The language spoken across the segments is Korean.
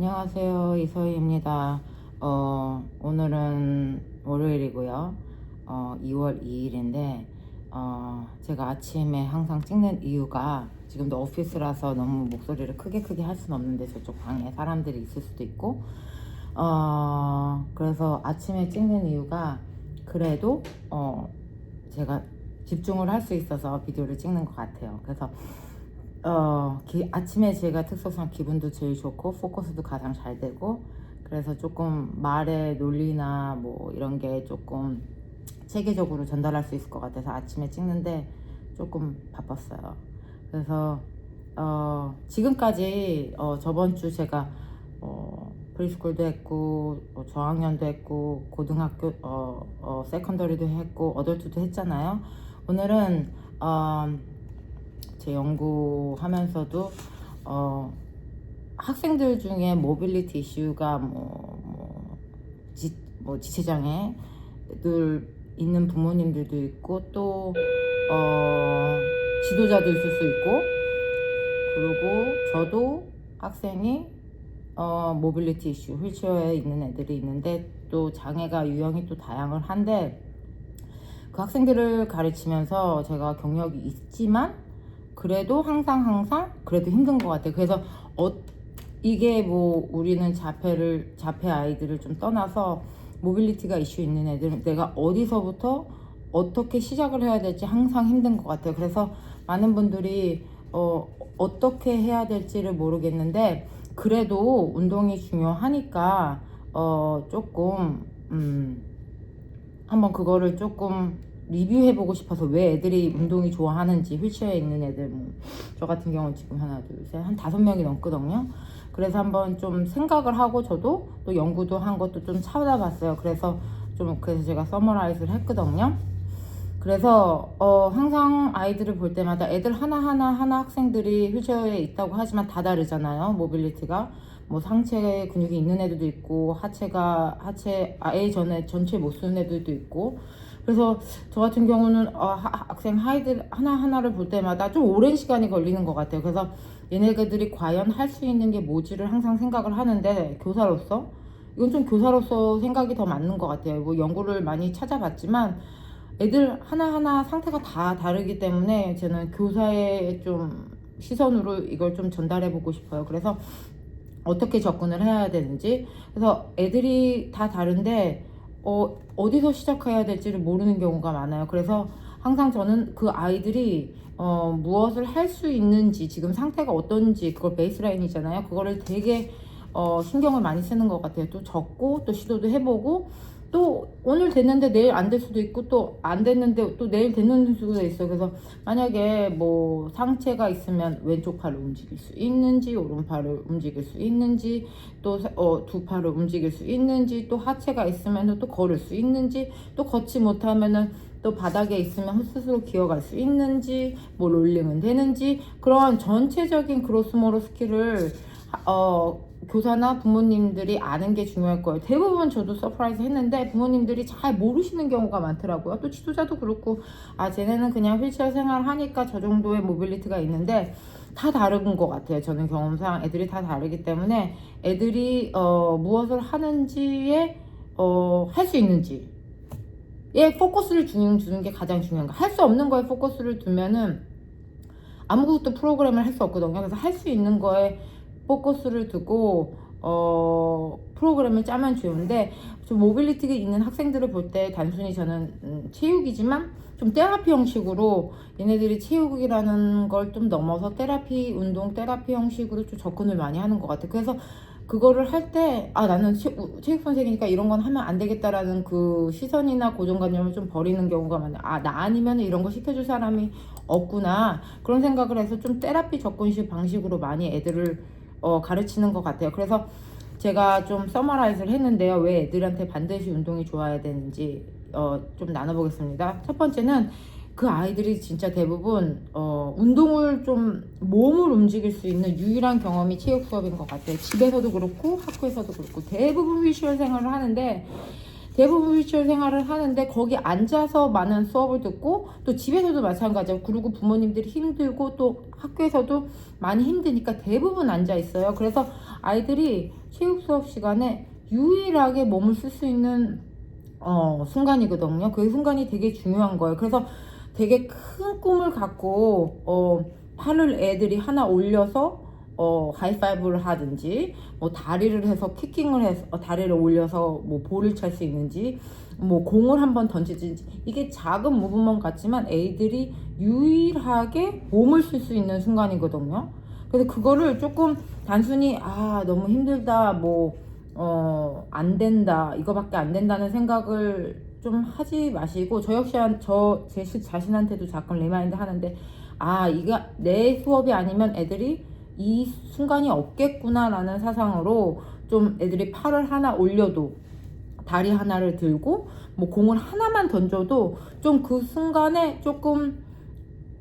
안녕하세요. 이서희입니다. 오늘은 월요일이고요. 2월 2일인데, 제가 아침에 항상 찍는 이유가 지금도 오피스라서 너무 목소리를 크게 할 수는 없는데 저쪽 방에 사람들이 있을 수도 있고, 그래서 아침에 찍는 이유가 그래도, 제가 집중을 할 수 있어서 비디오를 찍는 것 같아요. 그래서 아침에 제가 특성상 기분도 제일 좋고 포커스도 가장 잘 되고, 그래서 조금 말의 논리나 뭐 이런 게 조금 체계적으로 전달할 수 있을 것 같아서 아침에 찍는데 조금 바빴어요. 그래서 지금까지 저번 주 제가 프리스쿨도 했고 저학년도 했고 고등학교 세컨더리도 했고 어덜트도 했잖아요. 오늘은 제 연구하면서도 학생들 중에 모빌리티 이슈가 지체장애들 있는 부모님들도 있고 또 지도자도 있을 수 있고, 그리고 저도 학생이 모빌리티 이슈 휠체어에 있는 애들이 있는데 또 장애가 유형이 또 다양을 한데, 그 학생들을 가르치면서 제가 경력이 있지만 그래도 항상 그래도 힘든 것 같아요. 그래서 이게 뭐 우리는 자폐 아이들을 좀 떠나서 모빌리티가 이슈 있는 애들은 내가 어디서부터 어떻게 시작을 해야 될지 항상 힘든 것 같아요. 그래서 많은 분들이 어떻게 해야 될지를 모르겠는데, 그래도 운동이 중요하니까 조금 한번 그거를 조금 리뷰해보고 싶어서, 왜 애들이 운동이 좋아하는지, 휠체어에 있는 애들, 저 같은 경우는 지금 하나, 둘, 셋, 한 5명이 넘거든요. 그래서 한번 좀 생각을 하고 저도 또 연구도 한 것도 좀 찾아봤어요. 그래서 제가 서머라이즈를 했거든요. 그래서 항상 아이들을 볼 때마다 애들 하나 학생들이 휠체어에 있다고 하지만 다 다르잖아요. 모빌리티가 뭐 상체 근육이 있는 애들도 있고 아예 전체 못 쓰는 애들도 있고. 그래서 저 같은 경우는 학생 아이들 하나를 볼 때마다 좀 오랜 시간이 걸리는 것 같아요. 그래서 얘네들이 과연 할 수 있는 게 뭐지를 항상 생각을 하는데, 이건 좀 교사로서 생각이 더 맞는 것 같아요. 뭐 연구를 많이 찾아봤지만 애들 하나하나 상태가 다 다르기 때문에 저는 교사의 좀 시선으로 이걸 좀 전달해 보고 싶어요. 그래서 어떻게 접근을 해야 되는지, 그래서 애들이 다 다른데 어디서 시작해야 될지를 모르는 경우가 많아요. 그래서 항상 저는 그 아이들이 무엇을 할 수 있는지, 지금 상태가 어떤지, 그걸 베이스라인이잖아요. 그거를 되게 신경을 많이 쓰는 것 같아요. 또 적고 또 시도도 해보고, 또 오늘 됐는데 내일 안 될 수도 있고, 또 안 됐는데 또 내일 되는 수도 있어요. 그래서 만약에 뭐 상체가 있으면 왼쪽 팔을 움직일 수 있는지, 오른팔을 움직일 수 있는지, 또 두 팔을 움직일 수 있는지, 또 하체가 있으면 또 걸을 수 있는지, 또 걷지 못하면은 또 바닥에 있으면 스스로 기어갈 수 있는지, 뭐 롤링은 되는지, 그런 전체적인 그로스모로 스킬을 교사나 부모님들이 아는 게 중요할 거예요. 대부분 저도 서프라이즈 했는데 부모님들이 잘 모르시는 경우가 많더라고요. 또 지도자도 그렇고, 쟤네는 그냥 휠체어 생활 하니까 저 정도의 모빌리티가 있는데, 다 다른 것 같아요. 저는 경험상 애들이 다 다르기 때문에 애들이 무엇을 하는지에 할 수 있는지 포커스를 주는 게 가장 중요한 거. 할 수 없는 거에 포커스를 두면은 아무것도 프로그램을 할 수 없거든요. 그래서 할 수 있는 거에 포커스를 두고 프로그램을 짜면 좋은데, 좀 모빌리티가 있는 학생들을 볼 때 단순히 저는 체육이지만 좀 테라피 형식으로, 얘네들이 체육이라는 걸 좀 넘어서 운동 테라피 형식으로 좀 접근을 많이 하는 것 같아요. 그래서 그거를 할 때 나는 체육 선생이니까 이런 건 하면 안 되겠다라는 그 시선이나 고정관념을 좀 버리는 경우가 많아요. 나 아니면 이런 거 시켜줄 사람이 없구나, 그런 생각을 해서 좀 테라피 접근식 방식으로 많이 애들을 가르치는 것 같아요. 그래서 제가 좀 서머라이즈를 했는데요. 왜 애들한테 반드시 운동이 좋아야 되는지 좀 나눠보겠습니다. 첫 번째는 그 아이들이 진짜 대부분 운동을 좀 몸을 움직일 수 있는 유일한 경험이 체육 수업인 것 같아요. 집에서도 그렇고 학교에서도 그렇고 대부분 휠체어 생활을 하는데, 대부분 휠체어 생활을 하는데 거기 앉아서 많은 수업을 듣고 또 집에서도 마찬가지고, 그리고 부모님들이 힘들고 또 학교에서도 많이 힘드니까 대부분 앉아 있어요. 그래서 아이들이 체육 수업 시간에 유일하게 몸을 쓸 수 있는 순간이거든요. 그 순간이 되게 중요한 거예요. 그래서 되게 큰 꿈을 갖고 팔을 애들이 하나 올려서 하이파이브를 하든지, 뭐 다리를 해서 키킹을 해서 다리를 올려서 뭐 볼을 찰 수 있는지, 뭐 공을 한번 던지든지, 이게 작은 무브먼트 같지만 애들이 유일하게 몸을 쓸 수 있는 순간이거든요. 그래서 그거를 조금 단순히 너무 힘들다, 뭐 안 된다, 이거밖에 안 된다는 생각을 좀 하지 마시고, 저 역시 제 자신한테도 가끔 리마인드 하는데, 이거 내 수업이 아니면 애들이 이 순간이 없겠구나 라는 사상으로 좀 애들이 팔을 하나 올려도, 다리 하나를 들고 뭐 공을 하나만 던져도 좀 그 순간에 조금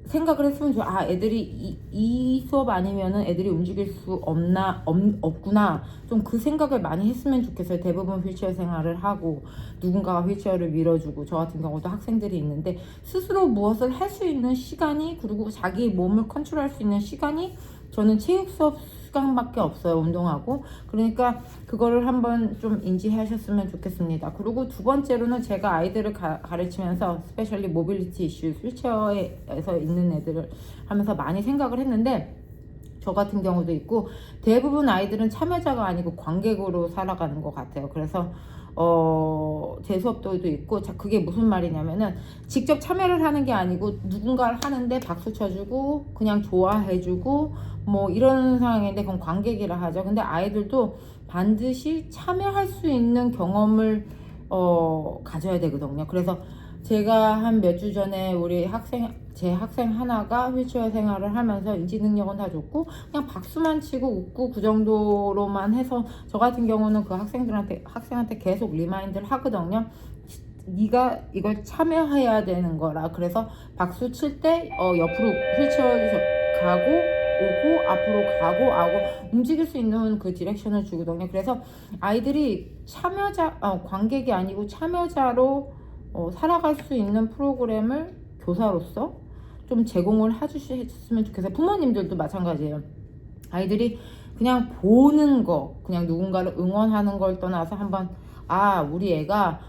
생각을 했으면 좋아. 애들이 이 수업 아니면은 애들이 움직일 수 없구나. 좀 그 생각을 많이 했으면 좋겠어요. 대부분 휠체어 생활을 하고 누군가가 휠체어를 밀어주고, 저 같은 경우도 학생들이 있는데 스스로 무엇을 할 수 있는 시간이, 그리고 자기 몸을 컨트롤할 수 있는 시간이 저는 체육 수업 시간밖에 없어요. 운동하고. 그러니까 그거를 한번 좀 인지하셨으면 좋겠습니다. 그리고 두 번째로는 제가 아이들을 가르치면서 스페셜리 모빌리티 이슈, 휠체어에서 있는 애들을 하면서 많이 생각을 했는데, 저 같은 경우도 있고 대부분 아이들은 참여자가 아니고 관객으로 살아가는 것 같아요. 그래서 제 수업도도 있고, 그게 무슨 말이냐면은 직접 참여를 하는 게 아니고 누군가를 하는데 박수 쳐주고 그냥 좋아해주고 뭐 이런 상황인데 그건 관객이라 하죠. 근데 아이들도 반드시 참여할 수 있는 경험을 가져야 되거든요. 그래서 제가 한 몇 주 전에 제 학생 하나가 휠체어 생활을 하면서 인지 능력은 다 좋고 그냥 박수만 치고 웃고 그 정도로만 해서, 저 같은 경우는 그 학생한테 계속 리마인드를 하거든요. 네가 이걸 참여해야 되는 거라. 그래서 박수 칠 때 옆으로 휠체어 가고 오고 앞으로 가고 움직일 수 있는 그 디렉션을 주거든요. 그래서 아이들이 관객이 아니고 참여자로 살아갈 수 있는 프로그램을 교사로서 좀 제공을 해주셨으면 좋겠어요. 부모님들도 마찬가지예요. 아이들이 그냥 보는 거, 그냥 누군가를 응원하는 걸 떠나서 한번 우리 애가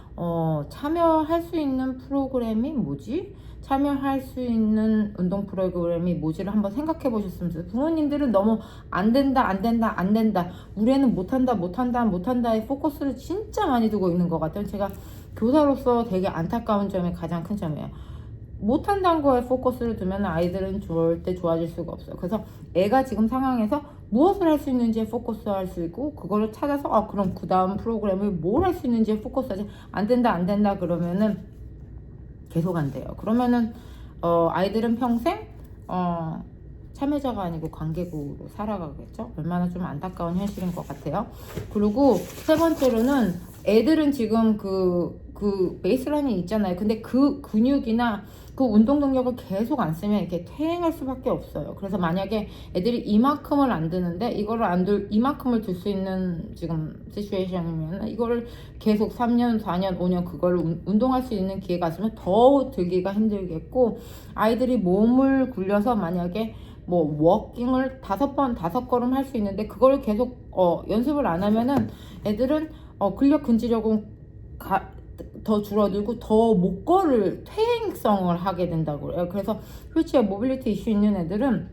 참여할 수 있는 프로그램이 뭐지? 참여할 수 있는 운동 프로그램이 뭐지를 한번 생각해 보셨으면 좋겠어요. 부모님들은 너무 안 된다 우리 애는 못한다에 포커스를 진짜 많이 두고 있는 것 같아요. 제가 교사로서 되게 안타까운 점이 가장 큰 점이에요. 못한다는 거에 포커스를 두면 아이들은 절대 좋아질 수가 없어요. 그래서 애가 지금 상황에서 무엇을 할 수 있는지에 포커스할 수 있고, 그거를 찾아서 그럼 그 다음 프로그램을 뭘 할 수 있는지에 포커스하지. 안 된다 그러면은 계속 안 돼요. 그러면은 아이들은 평생 참여자가 아니고 관객으로 살아가겠죠. 얼마나 좀 안타까운 현실인 것 같아요. 그리고 세 번째로는 애들은 지금 그 베이스라인이 있잖아요. 근데 그 근육이나 그 운동 능력을 계속 안 쓰면 이렇게 퇴행할 수밖에 없어요. 그래서 만약에 애들이 이만큼을 안 드는데 이만큼을 들 수 있는 지금 시츄에이션이면 이거를 계속 3년, 4년, 5년 그걸 운동할 수 있는 기회가 있으면 더 들기가 힘들겠고, 아이들이 몸을 굴려서 만약에 뭐 워킹을 5걸음 할 수 있는데 그걸 계속 연습을 안 하면은 애들은 근력 근지력은 더 줄어들고 더 못 걸을 퇴행성을 하게 된다고 해요. 그래서 휠체어 모빌리티 이슈 있는 애들은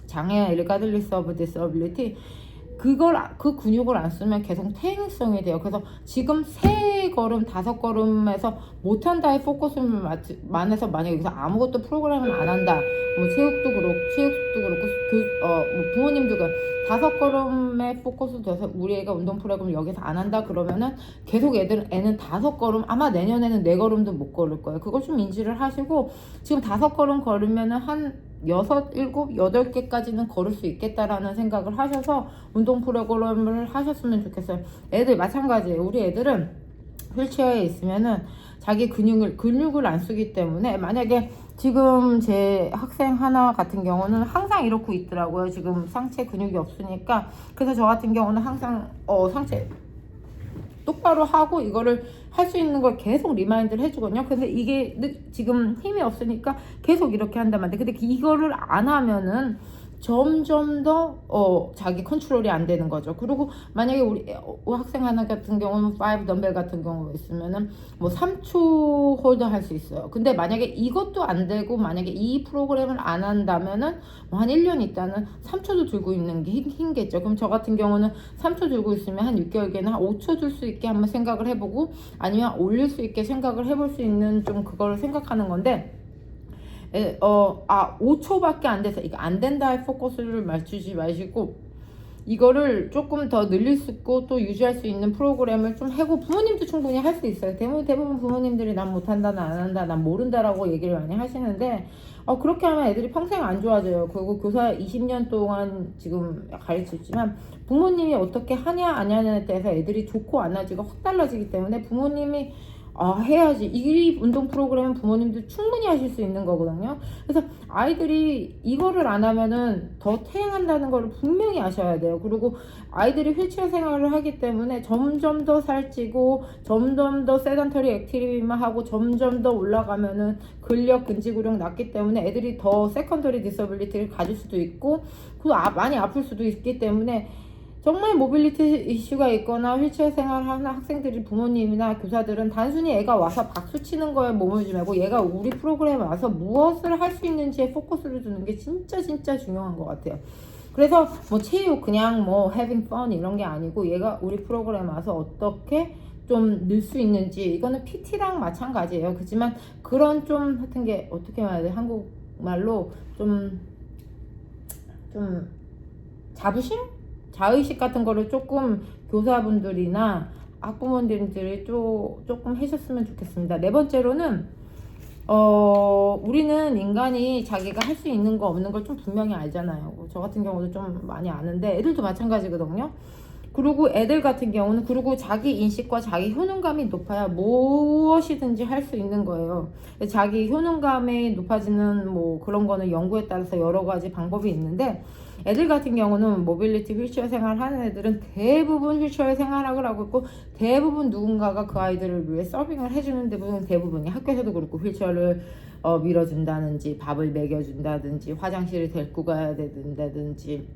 장애, regardless of disability, 그 근육을 안 쓰면 계속 퇴행성이 돼요. 그래서 지금 3걸음, 5걸음에서 못한다에 포커스를 많아서 만약에 여기서 아무것도 프로그램을 안 한다, 뭐 체육도 그렇고 뭐 부모님도 5걸음에 포커스 돼서 우리 애가 운동 프로그램을 여기서 안 한다 그러면은 계속 애는 5걸음, 아마 내년에는 4걸음도 못 걸을 거예요. 그걸 좀 인지를 하시고, 지금 5걸음 걸으면은 한 6, 7, 8개까지는 걸을 수 있겠다라는 생각을 하셔서 운동 프로그램을 하셨으면 좋겠어요. 애들 마찬가지예요. 우리 애들은 휠체어에 있으면은 자기 근육을 안 쓰기 때문에, 만약에 지금 제 학생 하나 같은 경우는 항상 이러고 있더라고요. 지금 상체 근육이 없으니까. 그래서 저 같은 경우는 항상 상체 똑바로 하고 이거를 할 수 있는 걸 계속 리마인드를 해주거든요. 근데 이게 지금 힘이 없으니까 계속 이렇게 한단 말이에요. 근데 이거를 안 하면은 점점 더 자기 컨트롤이 안 되는 거죠. 그리고 만약에 우리 학생 하나 같은 경우는 5 덤벨 같은 경우 있으면은 뭐 3초 홀더 할 수 있어요. 근데 만약에 이것도 안 되고 만약에 이 프로그램을 안 한다면은 뭐한 1년 있다는 3초도 들고 있는 게 힘겠죠. 그럼 저 같은 경우는 3초 들고 있으면 한 6개월 뒤에는 한 5초 들 수 있게 한번 생각을 해보고 아니면 올릴 수 있게 생각을 해볼 수 있는 좀 그걸 생각하는 건데 5초밖에 안 돼서 이거 안 된다에 포커스를 맞추지 마시고 이거를 조금 더 늘릴 수 있고 또 유지할 수 있는 프로그램을 좀 하고 부모님도 충분히 할 수 있어요. 대부분 부모님들이 난 못한다, 난 안 한다, 난 모른다라고 얘기를 많이 하시는데 그렇게 하면 애들이 평생 안 좋아져요. 그리고 교사 20년 동안 지금 가르쳤지만 부모님이 어떻게 하냐 안 하냐에 대해서 애들이 좋고 안 하지가 확 달라지기 때문에 부모님이 해야지. 이 운동 프로그램은 부모님들 충분히 하실 수 있는 거거든요. 그래서 아이들이 이거를 안 하면은 더 퇴행한다는 걸 분명히 아셔야 돼요. 그리고 아이들이 휠체어 생활을 하기 때문에 점점 더 살찌고 점점 더 세던터리 액티비티만 하고 점점 더 올라가면은 근력, 근지구력 낮기 때문에 애들이 더 세컨더리 디서빌리티를 가질 수도 있고 많이 아플 수도 있기 때문에 정말 모빌리티 이슈가 있거나 휠체어 생활하는 학생들이 부모님이나 교사들은 단순히 애가 와서 박수 치는 거에 몸을 주매고 얘가 우리 프로그램에 와서 무엇을 할 수 있는지에 포커스를 두는 게 진짜 중요한 것 같아요. 그래서 뭐 체육 그냥 뭐 having fun 이런 게 아니고 얘가 우리 프로그램에 와서 어떻게 좀 늘 수 있는지 이거는 PT랑 마찬가지예요. 그렇지만 그런 좀 같은 게 어떻게 말해야 돼? 한국말로 좀 자부심? 자의식 같은 거를 조금 교사분들이나 학부모님들이 조금 하셨으면 좋겠습니다. 네 번째로는 우리는 인간이 자기가 할 수 있는 거 없는 걸 좀 분명히 알잖아요. 저 같은 경우도 좀 많이 아는데 애들도 마찬가지거든요. 그리고 애들 같은 경우는 그리고 자기 인식과 자기 효능감이 높아야 무엇이든지 할 수 있는 거예요. 자기 효능감이 높아지는 뭐 그런 거는 연구에 따라서 여러 가지 방법이 있는데 애들 같은 경우는 모빌리티 휠체어 생활 하는 애들은 대부분 휠체어 생활을 하고 있고 대부분 누군가가 그 아이들을 위해 서빙을 해주는 대부분이 학교에서도 그렇고 휠체어를 밀어준다든지 밥을 먹여준다든지 화장실을 데리고 가야 된다든지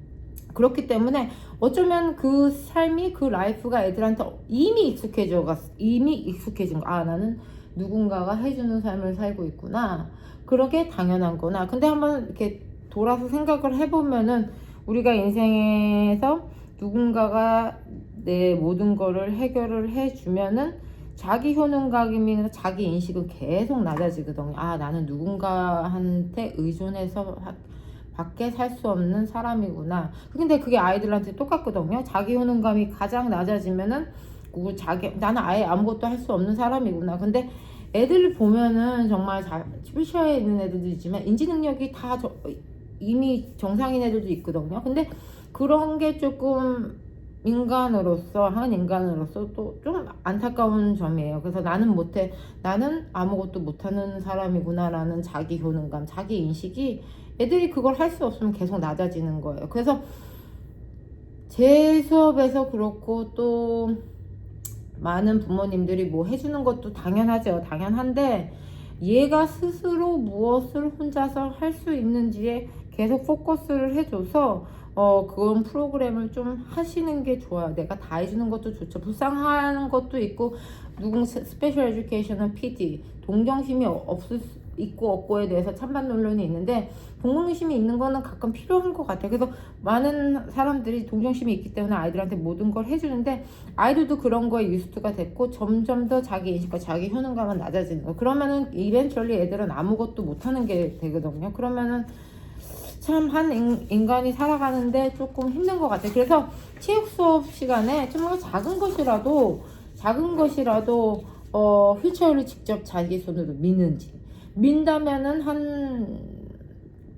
그렇기 때문에 어쩌면 그 삶이 그 라이프가 애들한테 이미 익숙해진 거. 나는 누군가가 해주는 삶을 살고 있구나. 그러게 당연한 거나. 근데 한번 이렇게 돌아서 생각을 해보면은 우리가 인생에서 누군가가 내 모든 거를 해결을 해주면은 자기 효능감이나 자기 인식은 계속 낮아지거든요. 나는 누군가한테 의존해서 밖에 살 수 없는 사람이구나. 근데 그게 아이들한테 똑같거든요. 자기 효능감이 가장 낮아지면은 나는 아예 아무것도 할 수 없는 사람이구나. 근데 애들 보면은 정말 휠체어에 있는 애들도 있지만 인지 능력이 다 이미 정상인 애들도 있거든요. 근데 그런 게 조금 한 인간으로서 또 좀 안타까운 점이에요. 그래서 나는 아무것도 못하는 사람이구나 라는 자기 효능감, 자기 인식이 애들이 그걸 할 수 없으면 계속 낮아지는 거예요. 그래서 제 수업에서 그렇고 또 많은 부모님들이 뭐 해주는 것도 당연하죠. 당연한데 얘가 스스로 무엇을 혼자서 할 수 있는지에 계속 포커스를 해줘서 그런 프로그램을 좀 하시는 게 좋아요. 내가 다 해주는 것도 좋죠. 불쌍한 것도 있고 스페셜 에듀케이션은 PD 동정심이 있고 없고에 대해서 찬반 논란이 있는데 동정심이 있는 거는 가끔 필요한 것 같아요. 그래서 많은 사람들이 동정심이 있기 때문에 아이들한테 모든 걸 해주는데 아이들도 그런 거에 유스트가 됐고 점점 더 자기 인식과 자기 효능감은 낮아지는 거. 그러면은 이벤츄얼리 애들은 아무것도 못하는 게 되거든요. 그러면은 참 한 인간이 살아가는데 조금 힘든 것 같아요. 그래서 체육 수업 시간에 정말 작은 것이라도 휠체어를 직접 자기 손으로 민다면은 한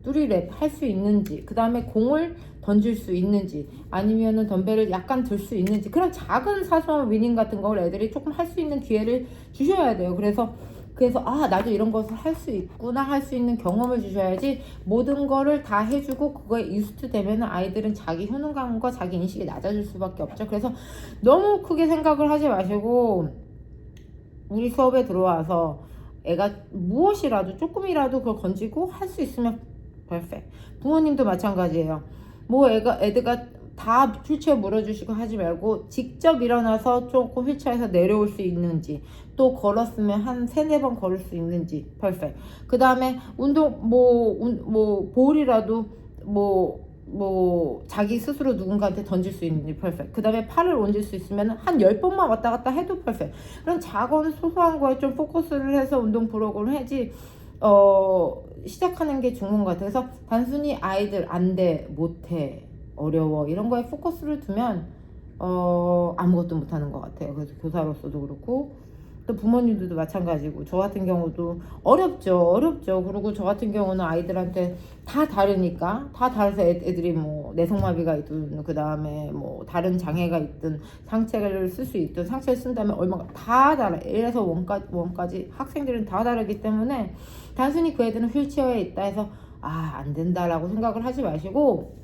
뚜리랩 할 수 있는지, 그 다음에 공을 던질 수 있는지, 아니면은 덤벨을 약간 들 수 있는지, 그런 작은 사소한 위닝 같은 걸 애들이 조금 할 수 있는 기회를 주셔야 돼요. 그래서 그래서 나도 이런 것을 할 수 있구나 할 수 있는 경험을 주셔야지 모든 거를 다 해주고 그거에 유스트 되면 아이들은 자기 효능감과 자기 인식이 낮아질 수밖에 없죠. 그래서 너무 크게 생각을 하지 마시고 우리 수업에 들어와서 애가 무엇이라도 조금이라도 그걸 건지고 할 수 있으면 퍼펙트. 부모님도 마찬가지예요. 뭐 애들가 다 휠체어 물어주시고 하지 말고 직접 일어나서 조금 휠체어에서 내려올 수 있는지, 또 걸었으면 한 3-4번 걸을 수 있는지 퍼펙트. 그 다음에 운동 볼이라도 자기 스스로 누군가한테 던질 수 있는지 퍼펙트. 그 다음에 팔을 얹을 수 있으면 한 10번만 왔다 갔다 해도 퍼펙트. 그런 작은 소소한 거에 좀 포커스를 해서 운동 프로그램을 해야지 시작하는 게 중요한 것 같아요. 그래서 단순히 아이들 안 돼, 못해, 어려워 이런 거에 포커스를 두면 아무것도 못하는 것 같아요. 그래서 교사로서도 그렇고 또 부모님들도 마찬가지고 저 같은 경우도 어렵죠. 그리고 저 같은 경우는 아이들한테 다 다르니까 다 다르서 애들이 뭐 내성마비가 있든 그 다음에 뭐 다른 장애가 있든 상체를 쓸 수 있든 상체를 쓴다면 얼마가 다 달라. 1에서 1까지 학생들은 다 다르기 때문에 단순히 그 애들은 휠체어에 있다 해서 안 된다라고 생각을 하지 마시고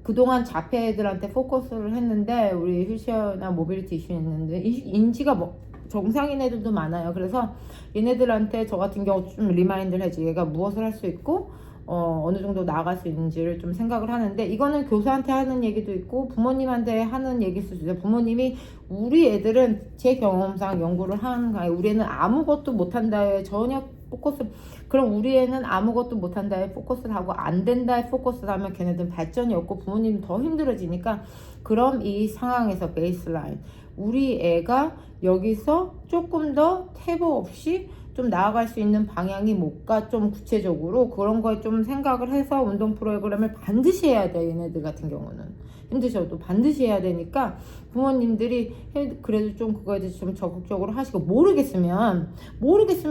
그동안 자폐 애들한테 포커스를 했는데 우리 휠체어나 모빌리티 이슈 있는데 인지가 정상인 애들도 많아요. 그래서 얘네들한테 저 같은 경우 좀 리마인드를 해지 얘가 무엇을 할 수 있고 어느 정도 나아갈 수 있는지를 좀 생각을 하는데 이거는 교사한테 하는 얘기도 있고 부모님한테 하는 얘기일 수도 있어요. 부모님이 우리 애들은 제 경험상 연구를 하는 거예요. 우리 애는 아무것도 못한다에 전혀 포커스 그럼 우리 애는 아무것도 못한다에 포커스를 하고 안 된다에 포커스를 하면 걔네들은 발전이 없고 부모님은 더 힘들어지니까 그럼 이 상황에서 베이스라인 우리 애가 여기서 조금 더 태보 없이 좀 나아갈 수 있는 방향이 뭘까 좀 구체적으로 그런 거에 좀 생각을 해서 운동 프로그램을 반드시 해야 돼요. 얘네들 같은 경우는 힘드셔도 반드시 해야 되니까 부모님들이 그래도 좀 그거에 대해서 좀 적극적으로 하시고 모르겠으면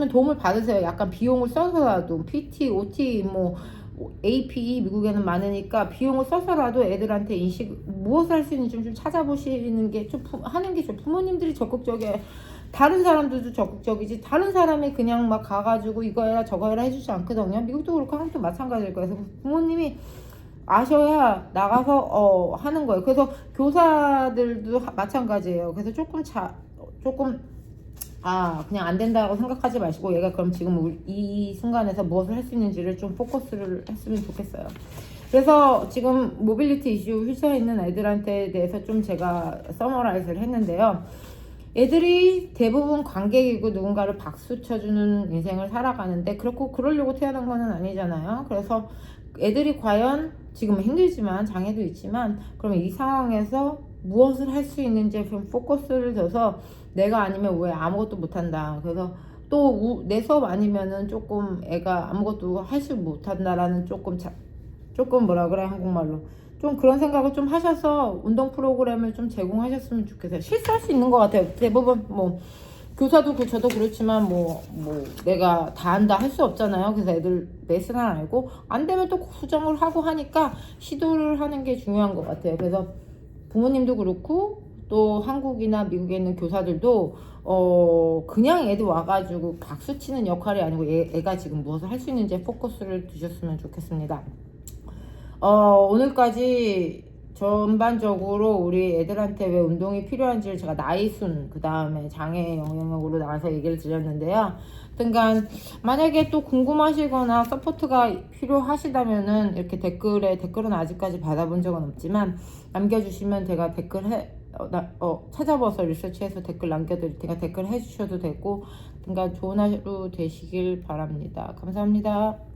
도움을 받으세요. 약간 비용을 써서라도 PT, OT 뭐 APE 미국에는 많으니까 비용을 써서라도 애들한테 인식 무엇을 할 수 있는지 좀 찾아보시는 게 좀 하는 게 좀 부모님들이 적극적이에요. 다른 사람들도 적극적이지 다른 사람이 그냥 막 가가지고 이거 해라 저거 해라 해주지 않거든요. 미국도 그렇고 한국도 마찬가지일 거예요. 그래서 부모님이 아셔야 나가서 하는 거예요. 그래서 교사들도 마찬가지예요. 그래서 조금 그냥 안 된다고 생각하지 마시고 얘가 그럼 지금 이 순간에서 무엇을 할 수 있는지를 좀 포커스를 했으면 좋겠어요. 그래서 지금 모빌리티 이슈 휠체어에 있는 애들한테 대해서 좀 제가 서머라이즈를 했는데요. 애들이 대부분 관객이고 누군가를 박수 쳐주는 인생을 살아가는데 그러려고 태어난 건 아니잖아요. 그래서 애들이 과연 지금은 힘들지만 장애도 있지만 그러면 이 상황에서 무엇을 할 수 있는지에 좀 포커스를 둬서 내가 아니면 왜 아무것도 못한다. 그래서 또 내 수업 아니면은 조금 애가 아무것도 하지 못한다라는 조금 뭐라 그래 한국말로 좀 그런 생각을 좀 하셔서 운동 프로그램을 좀 제공하셨으면 좋겠어요. 실수할 수 있는 것 같아요. 대부분 뭐 교사도 저도 그렇지만 뭐 내가 다 한다 할 수 없잖아요. 그래서 애들 레슨을 알고 안 되면 또 수정을 하고 하니까 시도를 하는 게 중요한 것 같아요. 그래서 부모님도 그렇고 또 한국이나 미국에 있는 교사들도 그냥 애들 와가지고 박수 치는 역할이 아니고 애가 지금 무엇을 할 수 있는지에 포커스를 두셨으면 좋겠습니다. 오늘까지 전반적으로 우리 애들한테 왜 운동이 필요한지를 제가 나이순 그 다음에 장애 영역으로 나와서 얘기를 드렸는데요. 하여튼간 만약에 또 궁금하시거나 서포트가 필요하시다면은 이렇게 댓글은 아직까지 받아본 적은 없지만 남겨주시면 제가 찾아봐서 리서치해서 댓글 남겨드릴 테니까 댓글 해주셔도 되고 하여튼간 좋은 하루 되시길 바랍니다. 감사합니다.